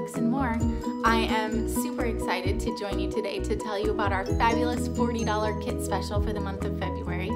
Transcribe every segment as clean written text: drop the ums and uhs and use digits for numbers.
books, and more. I am super excited to join you today to tell you about our fabulous $40 kit special for the month of February.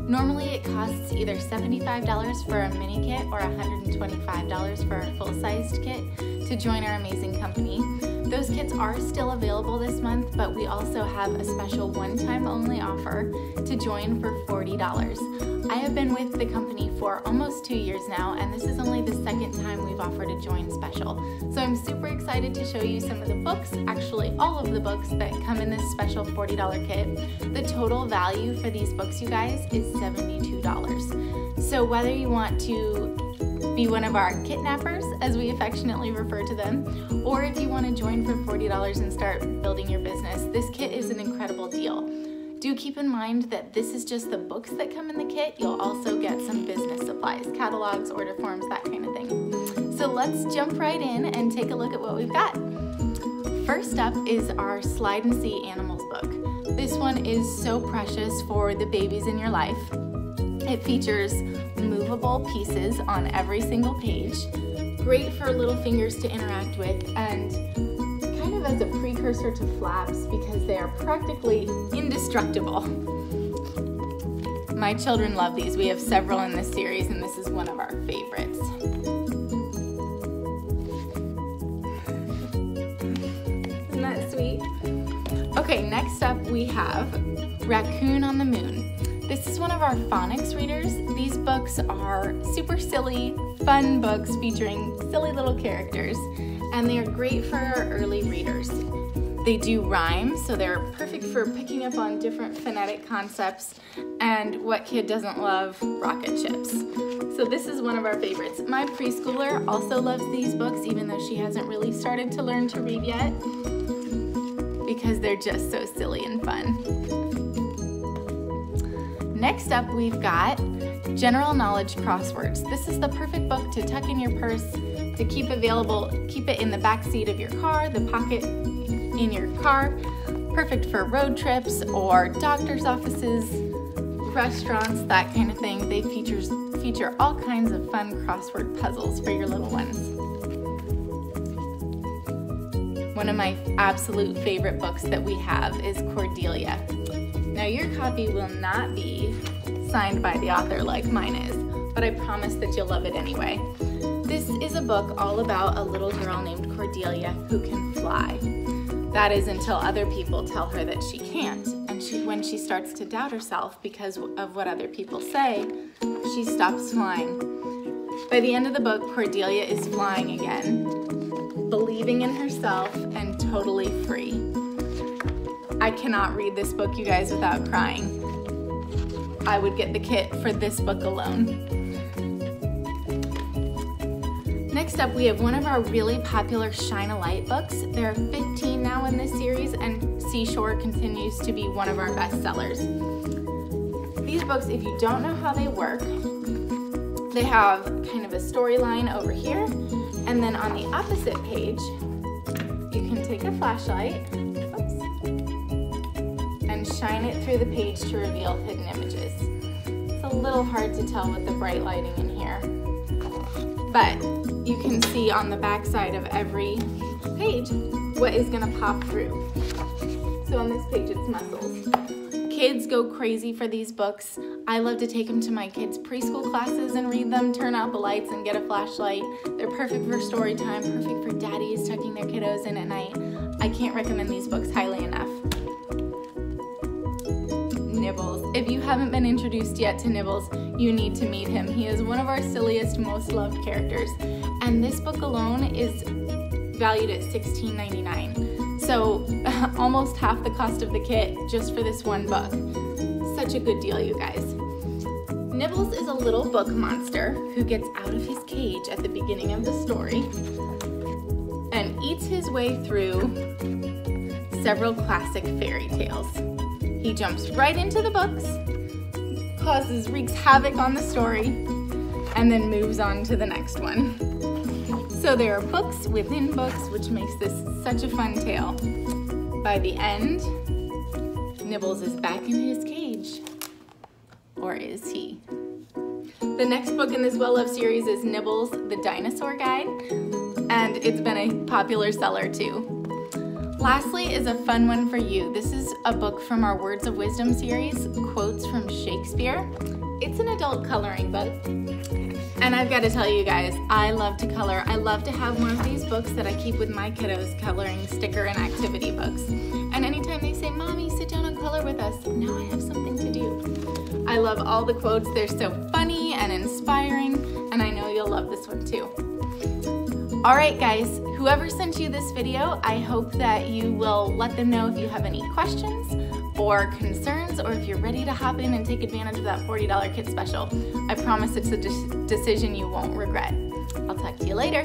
Normally it costs either $75 for a mini kit or $125 for a full-sized kit to join our amazing company. Those kits are still available this month, but we also have a special one-time only offer to join for $40. I have been with the company for almost 2 years now, and this is only the second time we've offered a join special. So I'm super excited to show you some of the books, actually all of the books that come in this special $40 kit. The total value for these books, you guys, is $72. So whether you want to be one of our kidnappers, as we affectionately refer to them, or if you want to join for $40 and start building your business, this kit is an incredible deal. Do keep in mind that this is just the books that come in the kit. You'll also get some business supplies, catalogs, order forms, that kind of thing. So let's jump right in and take a look at what we've got. First up is our Slide and See Animals book. This one is so precious for the babies in your life. It features movable pieces on every single page, great for little fingers to interact with, and kind of as a precursor to flaps because they are practically indestructible. My children love these. We have several in this series, and this is one of our favorites. Isn't that sweet? Okay, next up we have Raccoon on the Moon. This is one of our phonics readers. These books are super silly, fun books featuring silly little characters, and they are great for early readers. They do rhyme, so they're perfect for picking up on different phonetic concepts, and what kid doesn't love rocket ships? So this is one of our favorites. My preschooler also loves these books, even though she hasn't really started to learn to read yet, because they're just so silly and fun. Next up, we've got General Knowledge Crosswords. This is the perfect book to tuck in your purse, to keep available, keep it in the back seat of your car, the pocket in your car. Perfect for road trips or doctor's offices, restaurants, that kind of thing. They feature all kinds of fun crossword puzzles for your little ones. One of my absolute favorite books that we have is Cordelia. Now your copy will not be signed by the author like mine is, but I promise that you'll love it anyway. This is a book all about a little girl named Cordelia who can fly. That is until other people tell her that she can't, and when she starts to doubt herself because of what other people say, she stops flying. By the end of the book, Cordelia is flying again, believing in herself, and totally free. I cannot read this book, you guys, without crying. I would get the kit for this book alone. Next up, we have one of our really popular Shine a Light books. There are 15 now in this series, and Seashore continues to be one of our best sellers. These books, if you don't know how they work, they have kind of a storyline over here, and then on the opposite page, you can take a flashlight and shine it through the page to reveal hidden images. It's a little hard to tell with the bright lighting in here, but you can see on the back side of every page what is going to pop through. So on this page it's muscles. Kids go crazy for these books. I love to take them to my kids' preschool classes and read them, turn out the lights and get a flashlight. They're perfect for story time, perfect for daddies tucking their kiddos in at night. I can't recommend these books highly enough. Nibbles. If you haven't been introduced yet to Nibbles, you need to meet him. He is one of our silliest, most loved characters. And this book alone is valued at $16.99. So almost half the cost of the kit just for this one book. Such a good deal, you guys. Nibbles is a little book monster who gets out of his cage at the beginning of the story and eats his way through several classic fairy tales. He jumps right into the books, wreaks havoc on the story, and then moves on to the next one. So there are books within books, which makes this such a fun tale. By the end, Nibbles is back in his cage. Or is he? The next book in this well-loved series is Nibbles, the Dinosaur Guide. and it's been a popular seller too. Lastly is a fun one for you. This is a book from our Words of Wisdom series, Quotes from Shakespeare. It's an adult coloring book. And I've got to tell you guys, I love to color. I love to have one of these books that I keep with my kiddos, coloring sticker and activity books. And anytime they say, Mommy, sit down and color with us, now I have something to do. I love all the quotes. They're so funny and inspiring, and I know you'll love this one too. All right, guys, whoever sent you this video, I hope that you will let them know if you have any questions or concerns, or if you're ready to hop in and take advantage of that $40 kit special. I promise it's a decision you won't regret. I'll talk to you later.